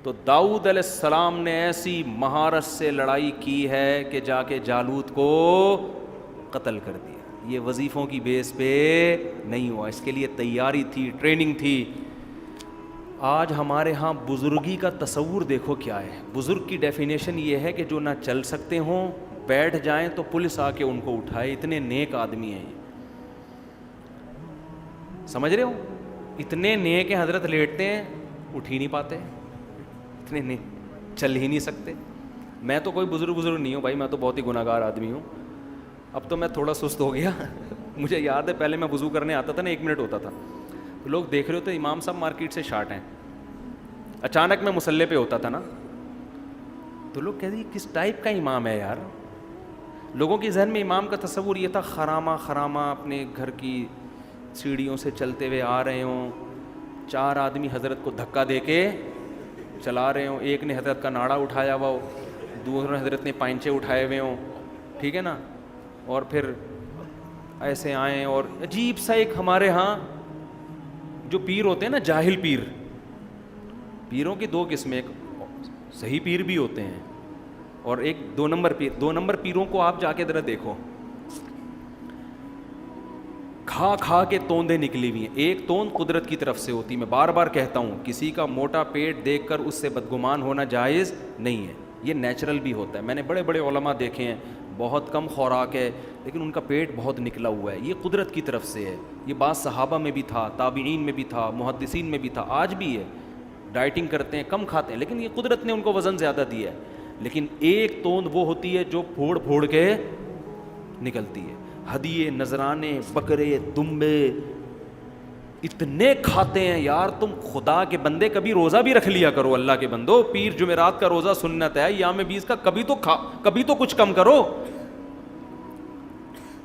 تو داؤد علیہ السلام نے ایسی مہارت سے لڑائی کی ہے کہ جا کے جالوت کو قتل کر دیا. یہ وظیفوں کی بیس پہ نہیں ہوا, اس کے لیے تیاری تھی, ٹریننگ تھی. آج ہمارے ہاں بزرگی کا تصور دیکھو کیا ہے. بزرگ کی ڈیفینیشن یہ ہے کہ جو نہ چل سکتے ہوں, بیٹھ جائیں تو پولیس آ کے ان کو اٹھائے. اتنے نیک آدمی ہیں, سمجھ رہے ہو, اتنے نیک ہیں, حضرت لیٹتے ہیں اٹھ ہی نہیں پاتے, اتنے نیک, چل ہی نہیں سکتے. میں تو کوئی بزرگ نہیں ہوں بھائی, میں تو بہت ہی گناہ گار آدمی ہوں. اب تو میں تھوڑا سست ہو گیا. مجھے یاد ہے پہلے میں وضو کرنے آتا تھا نا, 1 منٹ ہوتا تھا, تو لوگ دیکھ رہے ہوتے امام صاحب مارکیٹ سے شارٹ ہیں. اچانک میں مصلی پہ ہوتا تھا نا, تو لوگ کہتے ہیں کس ٹائپ کا امام ہے یار. لوگوں کے ذہن میں امام کا تصور یہ تھا, خرامہ اپنے گھر کی سیڑھیوں سے چلتے ہوئے آ رہے ہوں, 4 آدمی حضرت کو دھکا دے کے چلا رہے ہوں, ایک نے حضرت کا ناڑا اٹھایا ہوا ہو, دوسرے حضرت نے پائنچے اٹھائے ہوئے ہوں, ٹھیک ہے نا, اور پھر ایسے آئیں. اور عجیب سا ایک ہمارے ہاں جو پیر ہوتے ہیں نا, جاہل پیر, پیروں کی 2 قسمیں, ایک صحیح پیر بھی ہوتے ہیں اور ایک 2 نمبر پیر. 2 نمبر پیروں کو آپ جا کے ذرا دیکھو, کھا کے توندیں نکلی ہوئی ہیں. ایک توند قدرت کی طرف سے ہوتی. میں بار بار کہتا ہوں, کسی کا موٹا پیٹ دیکھ کر اس سے بدگمان ہونا جائز نہیں ہے, یہ نیچرل بھی ہوتا ہے. میں نے بڑے بڑے علماء دیکھے ہیں, بہت کم خوراک ہے لیکن ان کا پیٹ بہت نکلا ہوا ہے, یہ قدرت کی طرف سے ہے. یہ بات صحابہ میں بھی تھا, تابعین میں بھی تھا, محدثین میں بھی تھا, آج بھی ہے. ڈائٹنگ کرتے ہیں, کم کھاتے ہیں, لیکن یہ قدرت نے ان کو وزن زیادہ دیا ہے. لیکن ایک توند وہ ہوتی ہے جو پھوڑ کے نکلتی ہے. ہدیے, نذرانے, بکرے, دمبے اتنے کھاتے ہیں یار. تم خدا کے بندے کبھی روزہ بھی رکھ لیا کرو, اللہ کے بندو. پیر جمعرات کا روزہ سنت ہے, ایام 20 کا کبھی تو کچھ کم کرو.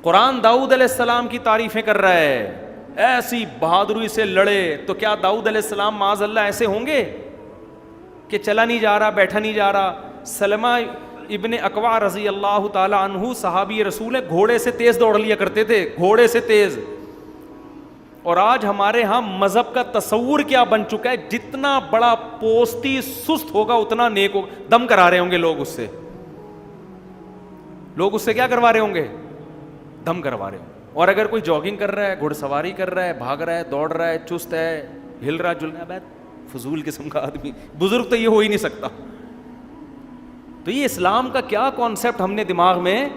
قرآن داؤد علیہ السلام کی تعریفیں کر رہا ہے, ایسی بہادری سے لڑے. تو کیا داؤد علیہ السلام معاذ اللہ ایسے ہوں گے کہ چلا نہیں جا رہا, بیٹھا نہیں جا رہا؟ سلمہ ابن اکوع رضی اللہ تعالی عنہ صحابی رسول ہے, گھوڑے سے تیز دوڑ لیا کرتے تھے, گھوڑے سے تیز. اور آج ہمارے ہاں مذہب کا تصور کیا بن چکا ہے, جتنا بڑا پوستی سست ہوگا اتنا نیک ہوگا. دم کرا رہے ہوں گے لوگ اس سے, لوگ اس سے کیا کروا رہے ہوں گے؟ دم کروا رہے ہوں. اور اگر کوئی جاگنگ کر رہا ہے, گھڑ سواری کر رہا ہے, بھاگ رہا ہے, دوڑ رہا ہے, چست ہے, ہل رہا جل رہا ہے, فضول قسم کا آدمی, بزرگ تو یہ ہو ہی نہیں سکتا. تو یہ اسلام کا کیا کانسیپٹ ہم نے دماغ میں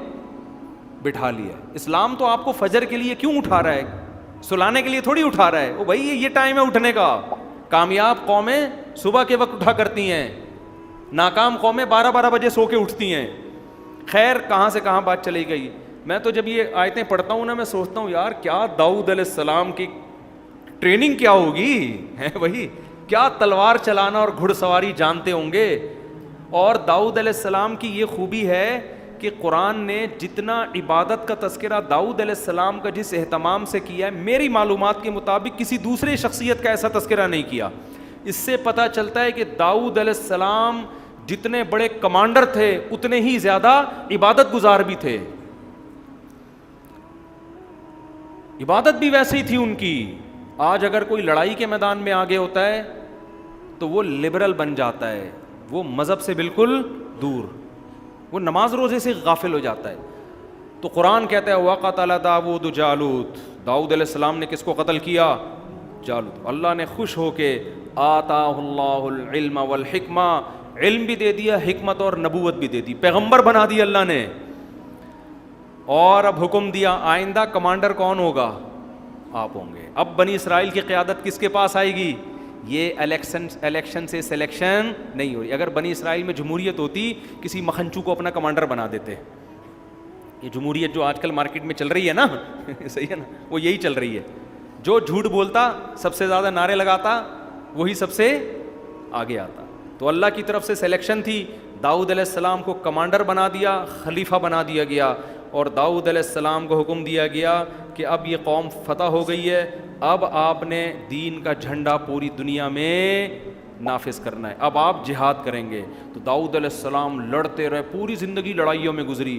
بٹھا لیا. اسلام تو آپ کو فجر کے لیے کیوں اٹھا رہا ہے؟ سلانے کے لیے تھوڑی اٹھا رہا ہے. وہ بھائی یہ ٹائم ہے اٹھنے کا. کامیاب قومیں صبح کے وقت اٹھا کرتی ہیں, ناکام قومیں 12 بجے سو کے اٹھتی ہیں. خیر کہاں سے کہاں بات چلی گئی. میں تو جب یہ آیتیں پڑھتا ہوں نا, میں سوچتا ہوں یار کیا داؤد علیہ السلام کی ٹریننگ کیا ہوگی ہے, وہی کیا تلوار چلانا اور گھڑ سواری جانتے ہوں گے. اور داؤد علیہ السلام کی یہ خوبی ہے کہ قرآن نے جتنا عبادت کا تذکرہ داؤد علیہ السلام کا جس اہتمام سے کیا ہے, میری معلومات کے مطابق کسی دوسرے شخصیت کا ایسا تذکرہ نہیں کیا. اس سے پتہ چلتا ہے کہ داؤد علیہ السلام جتنے بڑے کمانڈر تھے اتنے ہی زیادہ عبادت گزار بھی تھے. عبادت بھی ویسے ہی تھی ان کی. آج اگر کوئی لڑائی کے میدان میں آگے ہوتا ہے تو وہ لبرل بن جاتا ہے, وہ مذہب سے بالکل دور, وہ نماز روزے سے غافل ہو جاتا ہے. تو قرآن کہتا ہے وَقَتَلَ دَاوُودُ جَالُوتَ, داؤد علیہ السلام نے کس کو قتل کیا؟ جالوت. اللہ نے خوش ہو کے آتاہ اللہ العلم والحکمہ, علم بھی دے دیا, حکمت اور نبوت بھی دے دی, پیغمبر بنا دیا اللہ نے. اور اب حکم دیا آئندہ کمانڈر کون ہوگا؟ آپ ہوں گے. اب بنی اسرائیل کی قیادت کس کے پاس آئے گی؟ یہ الیکشن سے سلیکشن نہیں ہو رہی. اگر بنی اسرائیل میں جمہوریت ہوتی, کسی مکھنچو کو اپنا کمانڈر بنا دیتے. یہ جمہوریت جو آج کل مارکیٹ میں چل رہی ہے نا صحیح ہے نا, وہ یہی چل رہی ہے. جو جھوٹ بولتا, سب سے زیادہ نعرے لگاتا, وہی سب سے آگے آتا. تو اللہ کی طرف سے سلیکشن تھی, داؤد علیہ السلام کو کمانڈر بنا دیا, خلیفہ بنا دیا گیا. اور داؤد علیہ السلام کو حکم دیا گیا کہ اب یہ قوم فتح ہو گئی ہے, اب آپ نے دین کا جھنڈا پوری دنیا میں نافذ کرنا ہے, اب آپ جہاد کریں گے. تو داؤد علیہ السلام لڑتے رہے, پوری زندگی لڑائیوں میں گزری.